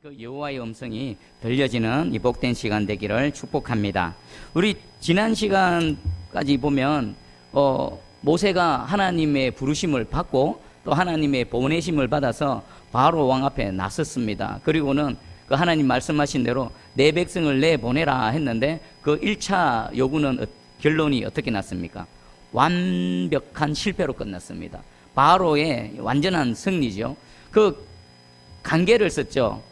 그 여호와의 음성이 들려지는 이 복된 시간 되기를 축복합니다. 우리 지난 시간까지 보면 모세가 하나님의 부르심을 받고 또 하나님의 보내심을 받아서 바로 왕 앞에 나섰습니다. 그리고는 그 하나님 말씀하신 대로 내 백성을 내보내라 했는데 그 1차 요구는 결론이 어떻게 났습니까? 완벽한 실패로 끝났습니다. 바로의 완전한 승리죠. 그 관계를 썼죠.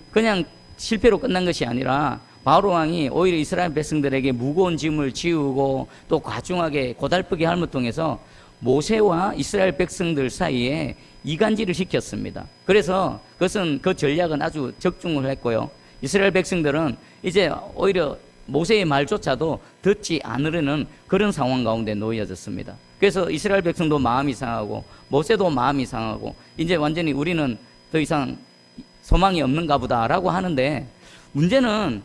그냥 실패로 끝난 것이 아니라 바로 왕이 오히려 이스라엘 백성들에게 무거운 짐을 지우고 또 과중하게 고달프게 함을 통해서 모세와 이스라엘 백성들 사이에 이간질을 시켰습니다. 그래서 그 전략은 아주 적중을 했고요. 이스라엘 백성들은 이제 오히려 모세의 말조차도 듣지 않으려는 그런 상황 가운데 놓여졌습니다. 그래서 이스라엘 백성도 마음이 상하고 모세도 마음이 상하고 이제 완전히 우리는 더 이상 소망이 없는가 보다라고 하는데, 문제는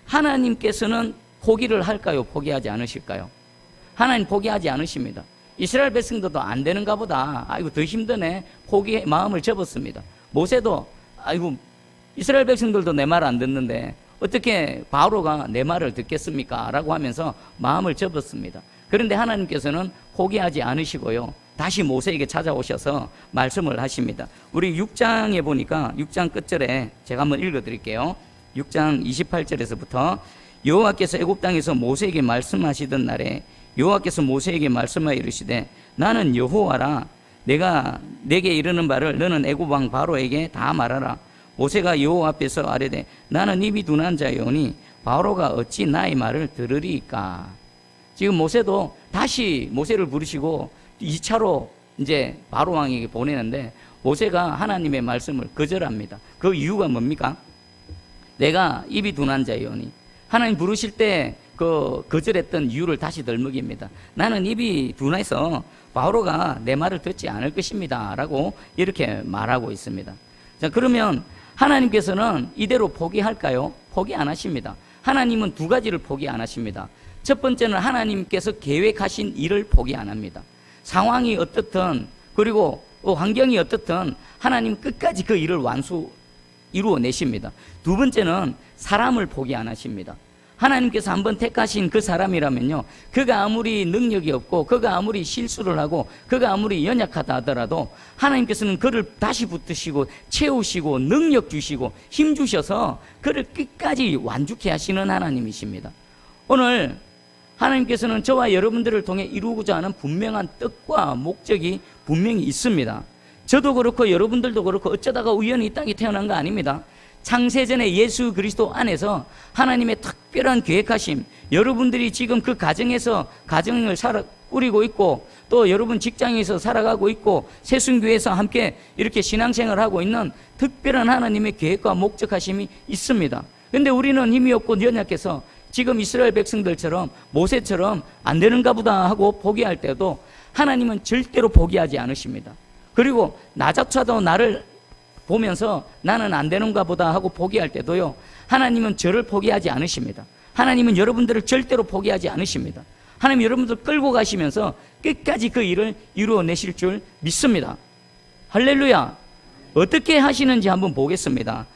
하나님께서는 포기를 할까요? 포기하지 않으실까요? 하나님 포기하지 않으십니다. 이스라엘 백성들도 안 되는가 보다, 아이고 더 힘드네, 포기의 마음을 접었습니다. 모세도 아이고 이스라엘 백성들도 내 말 안 듣는데 어떻게 바로가 내 말을 듣겠습니까? 라고 하면서 마음을 접었습니다. 그런데 하나님께서는 포기하지 않으시고요, 다시 모세에게 찾아오셔서 말씀을 하십니다. 우리 6장에 보니까 6장 끝절에 제가 한번 읽어드릴게요. 6장 28절에서부터 여호와께서 애굽 땅에서 모세에게 말씀하시던 날에 여호와께서 모세에게 말씀하여 이르시되 나는 여호와라. 내가 내게 이르는 바를 너는 애굽 왕 바로에게 다 말하라. 모세가 여호와 앞에서 아뢰되 나는 입이 둔한 자요니 바로가 어찌 나의 말을 들으리까. 지금 모세도 다시 모세를 부르시고 2차로 이제 바로 왕에게 보내는데 모세가 하나님의 말씀을 거절합니다. 그 이유가 뭡니까? 내가 입이 둔한 자요니, 하나님 부르실 때 그 거절했던 이유를 다시 덜먹입니다. 나는 입이 둔해서 바로가 내 말을 듣지 않을 것입니다 라고 이렇게 말하고 있습니다. 자, 그러면 하나님께서는 이대로 포기할까요? 포기 안 하십니다. 하나님은 두 가지를 포기 안 하십니다. 첫 번째는 하나님께서 계획하신 일을 포기 안 합니다. 상황이 어떻든 그리고 환경이 어떻든 하나님 끝까지 그 일을 이루어내십니다. 두 번째는 사람을 포기 안 하십니다. 하나님께서 한번 택하신 그 사람이라면요, 그가 아무리 능력이 없고 그가 아무리 실수를 하고 그가 아무리 연약하다 하더라도 하나님께서는 그를 다시 붙드시고 채우시고 능력 주시고 힘 주셔서 그를 끝까지 완죽해 하시는 하나님이십니다. 오늘 하나님께서는 저와 여러분들을 통해 이루고자 하는 분명한 뜻과 목적이 분명히 있습니다. 저도 그렇고 여러분들도 그렇고 어쩌다가 우연히 이 땅에 태어난 거 아닙니다. 창세전에 예수 그리스도 안에서 하나님의 특별한 계획하심, 여러분들이 지금 그 가정에서 가정을 꾸리고 있고 또 여러분 직장에서 살아가고 있고 새순교회에서 함께 이렇게 신앙생활을 하고 있는 특별한 하나님의 계획과 목적하심이 있습니다. 그런데 우리는 힘이 없고 연약해서 지금 이스라엘 백성들처럼 모세처럼 안 되는가 보다 하고 포기할 때도 하나님은 절대로 포기하지 않으십니다. 그리고 나조차도 나를 보면서 나는 안 되는가 보다 하고 포기할 때도요, 하나님은 저를 포기하지 않으십니다. 하나님은 여러분들을 절대로 포기하지 않으십니다. 하나님 여러분들 끌고 가시면서 끝까지 그 일을 이루어내실 줄 믿습니다. 할렐루야. 어떻게 하시는지 한번 보겠습니다.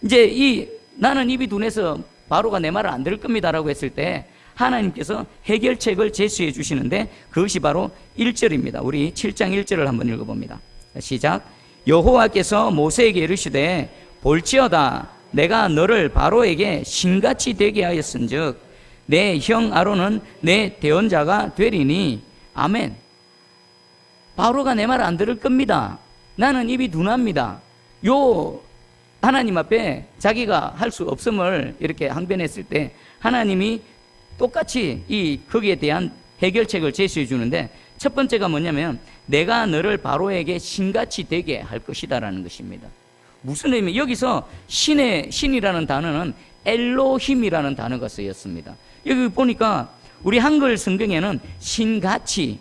이제 나는 입이 둔해서 바로가 내 말을 안 들을 겁니다 라고 했을 때 하나님께서 해결책을 제시해 주시는데 그것이 바로 1절입니다. 우리 7장 1절을 한번 읽어봅니다. 시작. 여호와께서 모세에게 이르시되 볼지어다 내가 너를 바로에게 신같이 되게 하였은즉 내 형 아론은 내 대언자가 되리니. 아멘. 바로가 내 말 안 들을 겁니다. 나는 입이 둔합니다. 하나님 앞에 자기가 할 수 없음을 이렇게 항변했을 때 하나님이 똑같이 거기에 대한 해결책을 제시해 주는데 첫 번째가 뭐냐면 내가 너를 바로에게 신같이 되게 할 것이다 라는 것입니다. 무슨 의미? 여기서 신이라는 단어는 엘로힘이라는 단어가 쓰였습니다. 여기 보니까 우리 한글 성경에는 신같이,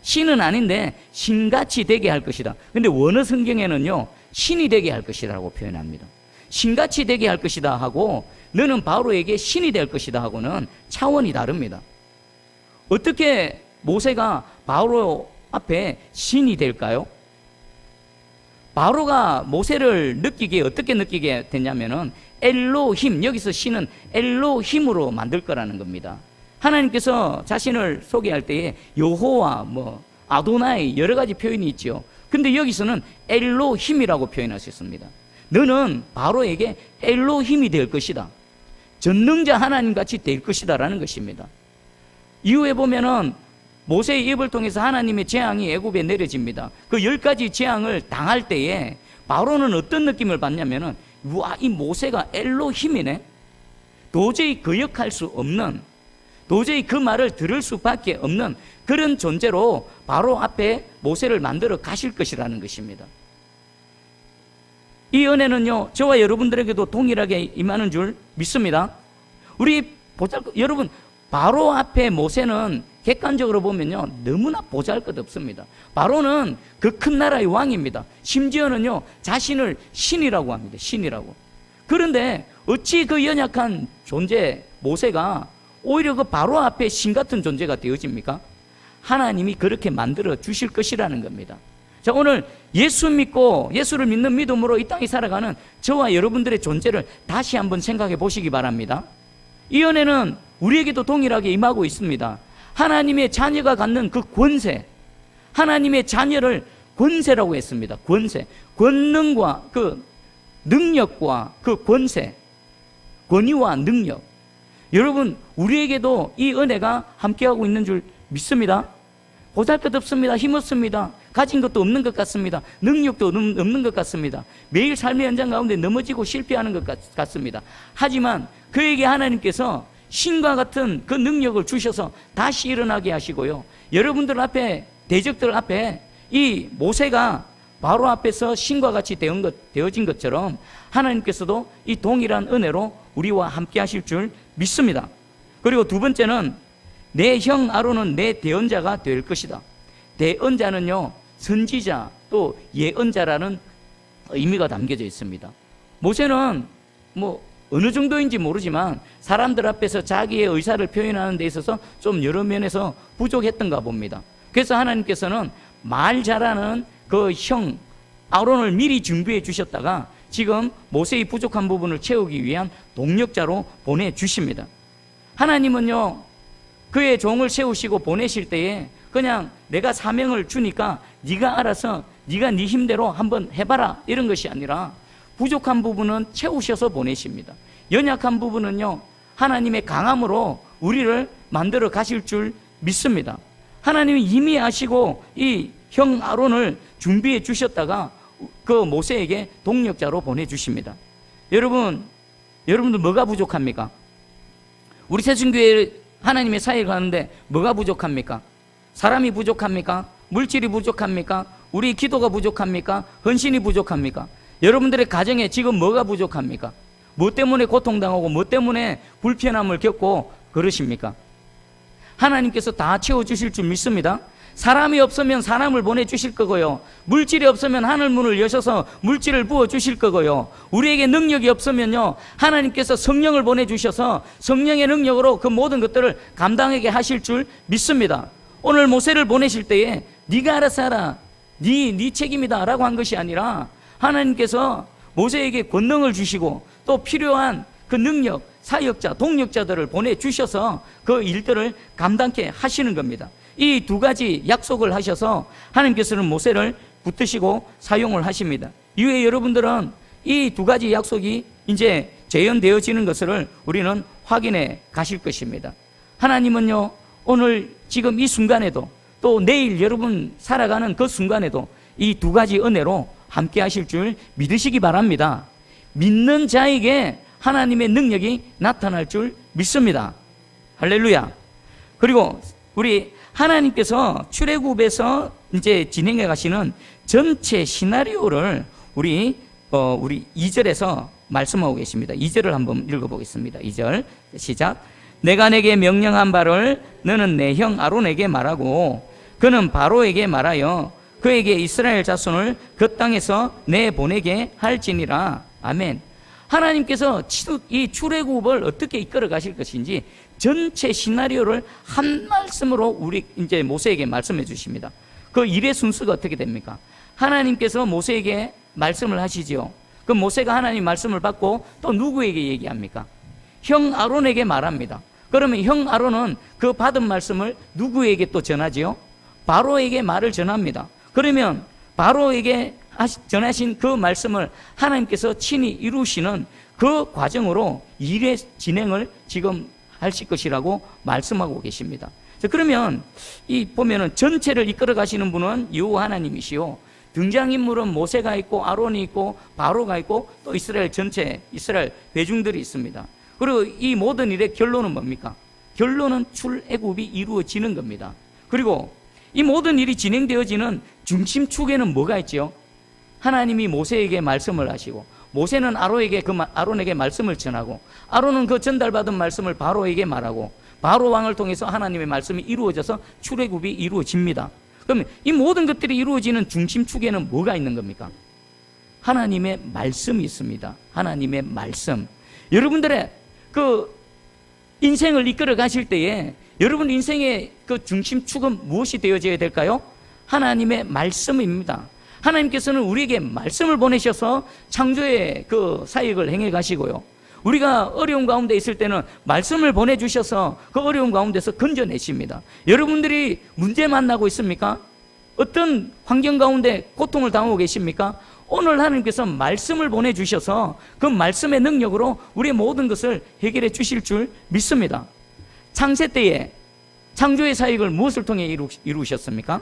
신은 아닌데 신같이 되게 할 것이다. 근데 원어 성경에는요 신이 되게 할 것이다 라고 표현합니다. 신같이 되게 할 것이다 하고 너는 바로에게 신이 될 것이다 하고는 차원이 다릅니다. 어떻게 모세가 바로 앞에 신이 될까요? 바로가 모세를 어떻게 느끼게 됐냐면은 엘로힘, 여기서 신은 엘로힘으로 만들 거라는 겁니다. 하나님께서 자신을 소개할 때에 여호와, 아도나이 여러 가지 표현이 있죠. 근데 여기서는 엘로힘이라고 표현하셨습니다. 너는 바로에게 엘로힘이 될 것이다. 전능자 하나님 같이 될 것이다 라는 것입니다. 이후에 보면은 모세의 입을 통해서 하나님의 재앙이 애굽에 내려집니다. 그 10가지 재앙을 당할 때에 바로는 어떤 느낌을 받냐면은, 와, 이 모세가 엘로힘이네. 도저히 거역할 수 없는, 도저히 그 말을 들을 수밖에 없는 그런 존재로 바로 앞에 모세를 만들어 가실 것이라는 것입니다. 이 은혜는요, 저와 여러분들에게도 동일하게 임하는 줄 믿습니다. 여러분, 바로 앞에 모세는 객관적으로 보면요, 너무나 보잘것 없습니다. 바로는 그 큰 나라의 왕입니다. 심지어는요, 자신을 신이라고 합니다. 신이라고. 그런데 어찌 그 연약한 존재 모세가 오히려 그 바로 앞에 신 같은 존재가 되어집니까? 하나님이 그렇게 만들어 주실 것이라는 겁니다. 자, 오늘 예수 믿고 예수를 믿는 믿음으로 이 땅에 살아가는 저와 여러분들의 존재를 다시 한번 생각해 보시기 바랍니다. 이 은혜는 우리에게도 동일하게 임하고 있습니다. 하나님의 자녀가 갖는 그 권세, 하나님의 자녀를 권세라고 했습니다. 권세, 권능과 그 능력과 그 권세, 권위와 능력. 여러분, 우리에게도 이 은혜가 함께하고 있는 줄 믿습니다. 보잘것없습니다. 힘없습니다. 가진 것도 없는 것 같습니다. 능력도 없는 것 같습니다. 매일 삶의 현장 가운데 넘어지고 실패하는 것 같습니다. 하지만 그에게 하나님께서 신과 같은 그 능력을 주셔서 다시 일어나게 하시고요, 여러분들 앞에, 대적들 앞에 이 모세가 바로 앞에서 신과 같이 되어진 것처럼 하나님께서도 이 동일한 은혜로 우리와 함께 하실 줄 믿습니다. 그리고 두 번째는 내 형 아론은 내 대언자가 될 것이다. 대언자는요, 선지자 또 예언자라는 의미가 담겨져 있습니다. 모세는 어느 정도인지 모르지만 사람들 앞에서 자기의 의사를 표현하는 데 있어서 좀 여러 면에서 부족했던가 봅니다. 그래서 하나님께서는 말 잘하는 그 형 아론을 미리 준비해 주셨다가 지금 모세의 부족한 부분을 채우기 위한 동력자로 보내주십니다. 하나님은요, 그의 종을 세우시고 보내실 때에 그냥 내가 사명을 주니까 네가 알아서 네가 네 힘대로 한번 해봐라 이런 것이 아니라 부족한 부분은 채우셔서 보내십니다. 연약한 부분은요, 하나님의 강함으로 우리를 만들어 가실 줄 믿습니다. 하나님이 이미 아시고 이 형 아론을 준비해 주셨다가 그 모세에게 동력자로 보내주십니다. 여러분들 뭐가 부족합니까? 우리 새순교회 하나님의 사역을 가는데 뭐가 부족합니까? 사람이 부족합니까? 물질이 부족합니까? 우리 기도가 부족합니까? 헌신이 부족합니까? 여러분들의 가정에 지금 뭐가 부족합니까? 뭐 때문에 고통당하고 뭐 때문에 불편함을 겪고 그러십니까? 하나님께서 다 채워주실 줄 믿습니다. 사람이 없으면 사람을 보내주실 거고요, 물질이 없으면 하늘문을 여셔서 물질을 부어주실 거고요, 우리에게 능력이 없으면요, 하나님께서 성령을 보내주셔서 성령의 능력으로 그 모든 것들을 감당하게 하실 줄 믿습니다. 오늘 모세를 보내실 때에 네가 알아서 하라, 네 책임이다 라고 한 것이 아니라 하나님께서 모세에게 권능을 주시고 또 필요한 그 능력, 사역자, 동력자들을 보내주셔서 그 일들을 감당케 하시는 겁니다. 이 두 가지 약속을 하셔서 하나님께서는 모세를 붙드시고 사용을 하십니다. 이후에 여러분들은 이 두 가지 약속이 이제 재현되어지는 것을 우리는 확인해 가실 것입니다. 하나님은요, 오늘 지금 이 순간에도 또 내일 여러분 살아가는 그 순간에도 이 두 가지 은혜로 함께 하실 줄 믿으시기 바랍니다. 믿는 자에게 하나님의 능력이 나타날 줄 믿습니다. 할렐루야. 그리고 우리 하나님께서 출애굽에서 이제 진행해 가시는 전체 시나리오를 우리 2절에서 말씀하고 계십니다. 2절을 한번 읽어보겠습니다. 2절 시작. 내가 내게 명령한 바를 너는 내 형 아론에게 말하고 그는 바로에게 말하여 그에게 이스라엘 자손을 그 땅에서 내보내게 할지니라. 아멘. 하나님께서 이 출애굽을 어떻게 이끌어 가실 것인지 전체 시나리오를 한 말씀으로 우리 이제 모세에게 말씀해 주십니다. 그 일의 순서가 어떻게 됩니까? 하나님께서 모세에게 말씀을 하시죠. 그럼 모세가 하나님 말씀을 받고 또 누구에게 얘기합니까? 형 아론에게 말합니다. 그러면 형 아론은 그 받은 말씀을 누구에게 또 전하지요? 바로에게 말을 전합니다. 그러면 바로에게 전하신 그 말씀을 하나님께서 친히 이루시는 그 과정으로 일의 진행을 지금 하실 것이라고 말씀하고 계십니다. 그러면 이 보면은 전체를 이끌어 가시는 분은 여호와 하나님이시요, 등장인물은 모세가 있고 아론이 있고 바로가 있고 또 이스라엘 전체 이스라엘 회중들이 있습니다. 그리고 이 모든 일의 결론은 뭡니까? 결론은 출애굽이 이루어지는 겁니다. 그리고 이 모든 일이 진행되어지는 중심축에는 뭐가 있죠? 하나님이 모세에게 말씀을 하시고, 모세는 아론에게 말씀을 전하고, 아론은 그 전달받은 말씀을 바로에게 말하고, 바로 왕을 통해서 하나님의 말씀이 이루어져서 출애굽이 이루어집니다. 그러면 이 모든 것들이 이루어지는 중심축에는 뭐가 있는 겁니까? 하나님의 말씀이 있습니다. 하나님의 말씀. 여러분들의 그 인생을 이끌어 가실 때에 여러분 인생의 그 중심축은 무엇이 되어져야 될까요? 하나님의 말씀입니다. 하나님께서는 우리에게 말씀을 보내셔서 창조의 그 사역을 행해 가시고요, 우리가 어려운 가운데 있을 때는 말씀을 보내주셔서 그 어려운 가운데서 건져내십니다. 여러분들이 문제 만나고 있습니까? 어떤 환경 가운데 고통을 당하고 계십니까? 오늘 하나님께서 말씀을 보내주셔서 그 말씀의 능력으로 우리의 모든 것을 해결해 주실 줄 믿습니다. 창세 때에 창조의 사역을 무엇을 통해 이루셨습니까?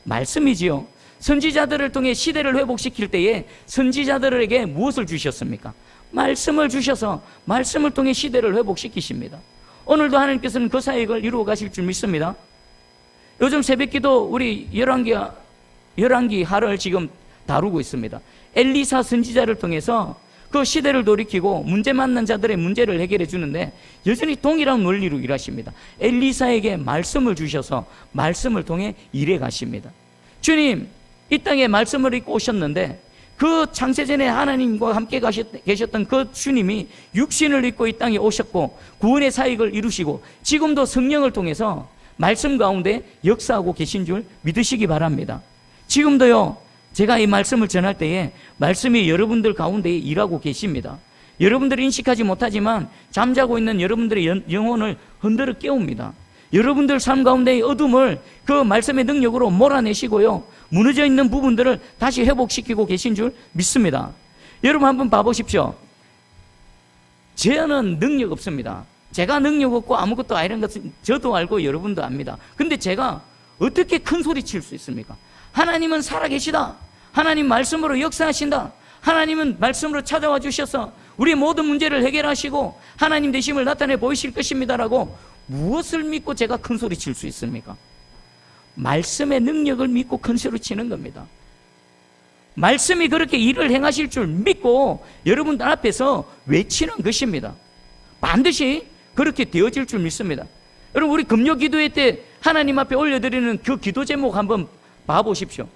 말씀이지요. 선지자들을 통해 시대를 회복시킬 때에 선지자들에게 무엇을 주셨습니까? 말씀을 주셔서 말씀을 통해 시대를 회복시키십니다. 오늘도 하나님께서는 그 사역을 이루어 가실 줄 믿습니다. 요즘 새벽기도 우리 열왕기 하를 지금 다루고 있습니다. 엘리사 선지자를 통해서 그 시대를 돌이키고 문제 만난 자들의 문제를 해결해 주는데 여전히 동일한 원리로 일하십니다. 엘리사에게 말씀을 주셔서 말씀을 통해 일해 가십니다. 주님, 이 땅에 말씀을 읽고 오셨는데 그 창세전에 하나님과 함께 계셨던 그 주님이 육신을 입고 이 땅에 오셨고 구원의 사역을 이루시고 지금도 성령을 통해서 말씀 가운데 역사하고 계신 줄 믿으시기 바랍니다. 지금도요, 제가 이 말씀을 전할 때에 말씀이 여러분들 가운데 일하고 계십니다. 여러분들이 인식하지 못하지만 잠자고 있는 여러분들의 영혼을 흔들어 깨웁니다. 여러분들 삶 가운데의 어둠을 그 말씀의 능력으로 몰아내시고요, 무너져 있는 부분들을 다시 회복시키고 계신 줄 믿습니다. 여러분 한번 봐보십시오. 저는 능력 없습니다. 제가 능력 없고 아무것도 아니라는 것은 저도 알고 여러분도 압니다. 근데 제가 어떻게 큰 소리 칠 수 있습니까? 하나님은 살아계시다. 하나님 말씀으로 역사하신다. 하나님은 말씀으로 찾아와 주셔서 우리의 모든 문제를 해결하시고 하나님 되심을 나타내 보이실 것입니다라고 무엇을 믿고 제가 큰 소리 칠 수 있습니까? 말씀의 능력을 믿고 큰 소리 치는 겁니다. 말씀이 그렇게 일을 행하실 줄 믿고 여러분들 앞에서 외치는 것입니다. 반드시 그렇게 되어질 줄 믿습니다. 여러분, 우리 금요 기도회 때 하나님 앞에 올려드리는 그 기도 제목 한번 봐보십시오.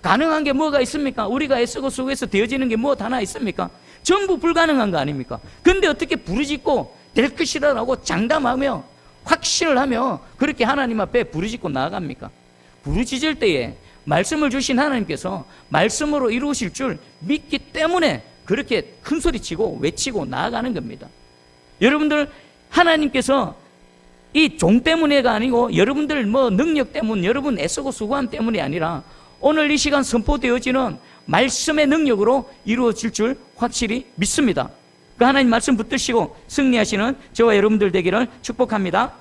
가능한 게 뭐가 있습니까? 우리가 애쓰고 수고해서 되어지는 게 뭐 하나 있습니까? 전부 불가능한 거 아닙니까? 근데 어떻게 부르짖고 될 것이라고 장담하며 확신을 하며 그렇게 하나님 앞에 부르짖고 나아갑니까? 부르짖을 때에 말씀을 주신 하나님께서 말씀으로 이루실 줄 믿기 때문에 그렇게 큰 소리치고 외치고 나아가는 겁니다. 여러분들, 하나님께서 이 종 때문에가 아니고 여러분들 능력 때문, 여러분 애쓰고 수고함 때문이 아니라 오늘 이 시간 선포되어지는 말씀의 능력으로 이루어질 줄 확실히 믿습니다. 그 하나님 말씀 붙드시고 승리하시는 저와 여러분들 되기를 축복합니다.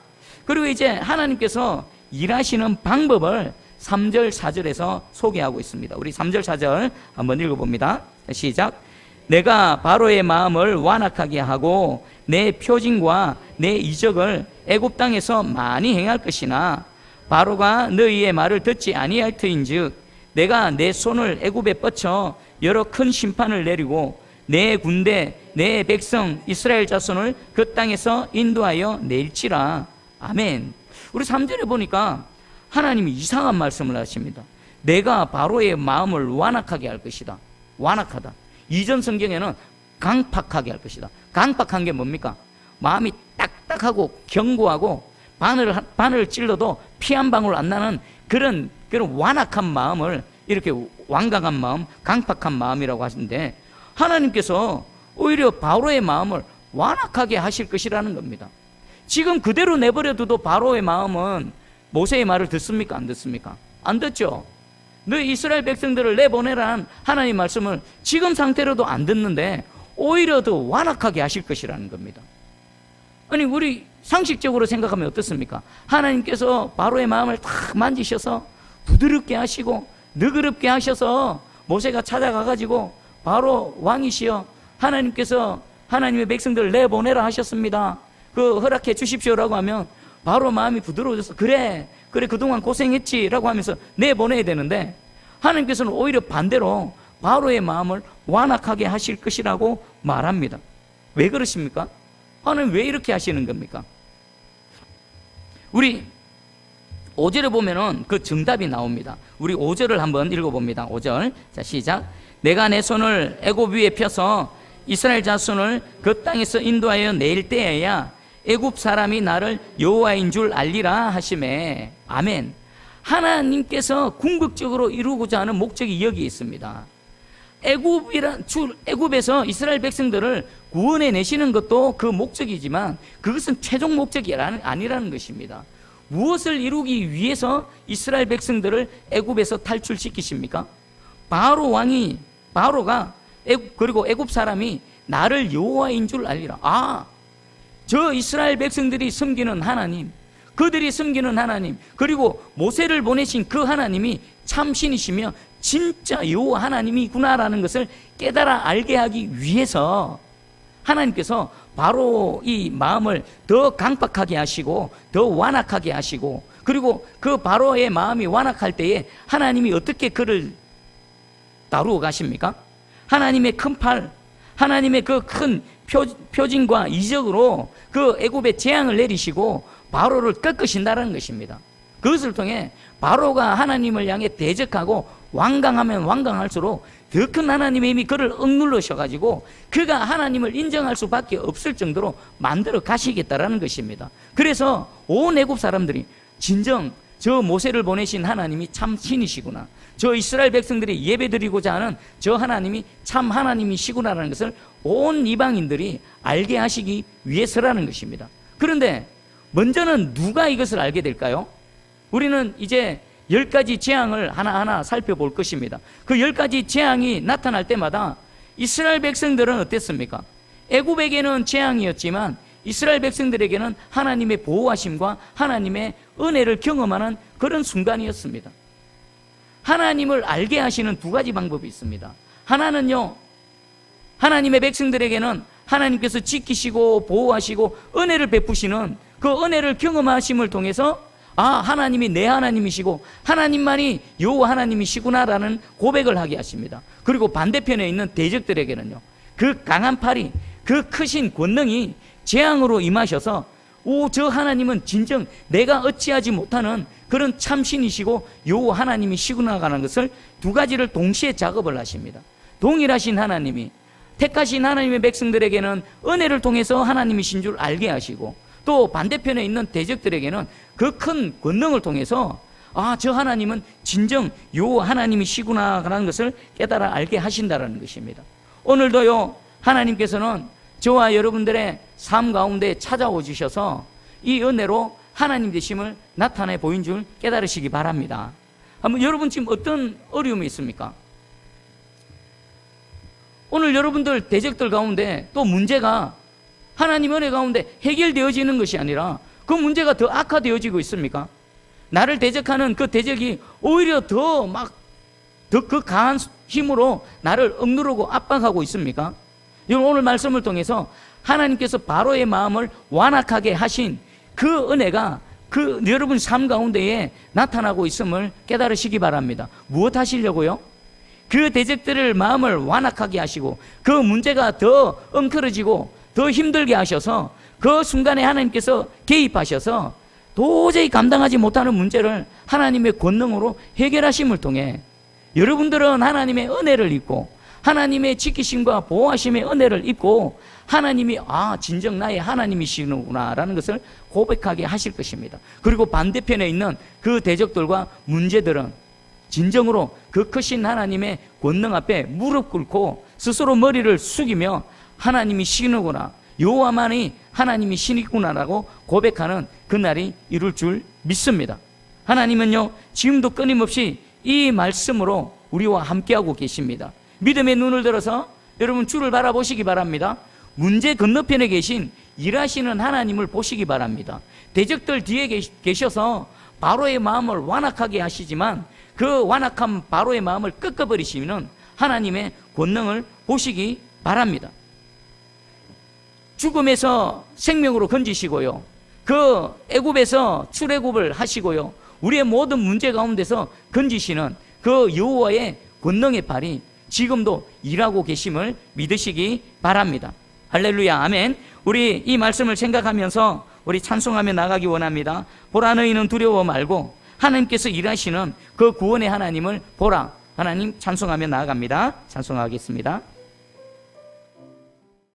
그리고 이제 하나님께서 일하시는 방법을 3절 4절에서 소개하고 있습니다. 우리 3절 4절 한번 읽어봅니다. 시작. 내가 바로의 마음을 완악하게 하고 내 표징과 내 이적을 애굽 땅에서 많이 행할 것이나 바로가 너희의 말을 듣지 아니할 터인즉 내가 내 손을 애굽에 뻗쳐 여러 큰 심판을 내리고 내 군대 내 백성 이스라엘 자손을 그 땅에서 인도하여 낼지라. 아멘. 우리 3절에 보니까 하나님이 이상한 말씀을 하십니다. 내가 바로의 마음을 완악하게 할 것이다. 완악하다. 이전 성경에는 강팍하게 할 것이다. 강팍한 게 뭡니까? 마음이 딱딱하고 견고하고 바늘을 찔러도 피 한 방울 안 나는 그런 완악한 마음을 이렇게 완강한 마음, 강팍한 마음이라고 하시는데 하나님께서 오히려 바로의 마음을 완악하게 하실 것이라는 겁니다. 지금 그대로 내버려둬도 바로의 마음은 모세의 말을 듣습니까? 안 듣습니까? 안 듣죠. 너희 이스라엘 백성들을 내보내라는 하나님 말씀을 지금 상태로도 안 듣는데 오히려 더 완악하게 하실 것이라는 겁니다. 아니 우리 상식적으로 생각하면 어떻습니까? 하나님께서 바로의 마음을 탁 만지셔서 부드럽게 하시고 너그럽게 하셔서 모세가 찾아가가지고 바로 왕이시여 하나님께서 하나님의 백성들을 내보내라 하셨습니다. 그 허락해 주십시오라고 하면 바로 마음이 부드러워져서 그래 그동안 고생했지라고 하면서 내보내야 되는데 하나님께서는 오히려 반대로 바로의 마음을 완악하게 하실 것이라고 말합니다. 왜 그러십니까? 하나님 왜 이렇게 하시는 겁니까? 우리 5절에 보면은 그 정답이 나옵니다. 우리 5절을 한번 읽어봅니다. 5절. 자, 시작. 내가 내 손을 애굽 위에 펴서 이스라엘 자손을 그 땅에서 인도하여 낼 때에야 애굽 사람이 나를 여호와인 줄 알리라 하시매. 아멘. 하나님께서 궁극적으로 이루고자 하는 목적이 여기 있습니다. 애굽에서 이스라엘 백성들을 구원해 내시는 것도 그 목적이지만 그것은 최종 목적이 아니라는 것입니다. 무엇을 이루기 위해서 이스라엘 백성들을 애굽에서 탈출시키십니까? 바로가 그리고 애굽 사람이 나를 여호와인 줄 알리라. 저 이스라엘 백성들이 섬기는 하나님, 그들이 섬기는 하나님, 그리고 모세를 보내신 그 하나님이 참신이시며 진짜 여호와 하나님이구나라는 것을 깨달아 알게 하기 위해서 하나님께서 바로 이 마음을 더 강박하게 하시고 더 완악하게 하시고, 그리고 그 바로의 마음이 완악할 때에 하나님이 어떻게 그를 다루어 가십니까? 하나님의 큰 팔, 하나님의 그 큰 표징과 이적으로 그 애굽에 재앙을 내리시고 바로를 꺾으신다는 것입니다. 그것을 통해 바로가 하나님을 향해 대적하고 완강하면 완강할수록 더 큰 하나님의 힘이 그를 억눌러셔가지고 그가 하나님을 인정할 수밖에 없을 정도로 만들어 가시겠다라는 것입니다. 그래서 온 애굽 사람들이 진정 저 모세를 보내신 하나님이 참 신이시구나, 저 이스라엘 백성들이 예배드리고자 하는 저 하나님이 참 하나님이시구나라는 것을 온 이방인들이 알게 하시기 위해서라는 것입니다. 그런데 먼저는 누가 이것을 알게 될까요? 우리는 이제 10가지 재앙을 하나하나 살펴볼 것입니다. 그 10가지 재앙이 나타날 때마다 이스라엘 백성들은 어땠습니까? 애굽에게는 재앙이었지만 이스라엘 백성들에게는 하나님의 보호하심과 하나님의 은혜를 경험하는 그런 순간이었습니다. 하나님을 알게 하시는 두 가지 방법이 있습니다. 하나는요, 하나님의 백성들에게는 하나님께서 지키시고 보호하시고 은혜를 베푸시는 그 은혜를 경험하심을 통해서 하나님이 내 하나님이시고 하나님만이 여호와 하나님이시구나라는 고백을 하게 하십니다. 그리고 반대편에 있는 대적들에게는요, 그 강한 팔이, 그 크신 권능이 재앙으로 임하셔서 저 하나님은 진정 내가 어찌하지 못하는 그런 참신이시고 여호와 하나님이시구나라는 것을 두 가지를 동시에 작업을 하십니다. 동일하신 하나님이 택하신 하나님의 백성들에게는 은혜를 통해서 하나님이신 줄 알게 하시고, 또 반대편에 있는 대적들에게는 그 큰 권능을 통해서 저 하나님은 진정 여호와 하나님이시구나라는 것을 깨달아 알게 하신다는 것입니다. 오늘도요, 하나님께서는 저와 여러분들의 삶 가운데 찾아오셔서 이 은혜로 하나님 되심을 나타내 보인 줄 깨달으시기 바랍니다. 한번 여러분 지금 어떤 어려움이 있습니까? 오늘 여러분들 대적들 가운데 또 문제가 하나님 은혜 가운데 해결되어지는 것이 아니라 그 문제가 더 악화되어지고 있습니까? 나를 대적하는 그 대적이 오히려 더 그 강한 힘으로 나를 억누르고 압박하고 있습니까? 여러분, 오늘 말씀을 통해서 하나님께서 바로의 마음을 완악하게 하신 그 은혜가 그 여러분 삶 가운데에 나타나고 있음을 깨달으시기 바랍니다. 무엇 하시려고요? 그 대적들을 마음을 완악하게 하시고 그 문제가 더 엉클어지고 더 힘들게 하셔서 그 순간에 하나님께서 개입하셔서 도저히 감당하지 못하는 문제를 하나님의 권능으로 해결하심을 통해 여러분들은 하나님의 은혜를 입고 하나님의 지키심과 보호하심의 은혜를 입고 하나님이 진정 나의 하나님이시구나라는 것을 고백하게 하실 것입니다. 그리고 반대편에 있는 그 대적들과 문제들은 진정으로 그 크신 하나님의 권능 앞에 무릎 꿇고 스스로 머리를 숙이며 하나님이 신이구나, 여호와만이 하나님이 신이구나라고 고백하는 그날이 이룰 줄 믿습니다. 하나님은요, 지금도 끊임없이 이 말씀으로 우리와 함께하고 계십니다. 믿음의 눈을 들어서 여러분 주를 바라보시기 바랍니다. 문제 건너편에 계신 일하시는 하나님을 보시기 바랍니다. 대적들 뒤에 계셔서 바로의 마음을 완악하게 하시지만 그 완악한 바로의 마음을 꺾어버리시는 하나님의 권능을 보시기 바랍니다. 죽음에서 생명으로 건지시고요, 그 애굽에서 출애굽을 하시고요, 우리의 모든 문제 가운데서 건지시는 그 여호와의 권능의 발이 지금도 일하고 계심을 믿으시기 바랍니다. 할렐루야, 아멘. 우리 이 말씀을 생각하면서 우리 찬송하며 나가기 원합니다. 보라, 너희는 두려워 말고 하나님께서 일하시는 그 구원의 하나님을 보라. 하나님 찬송하며 나아갑니다. 찬송하겠습니다.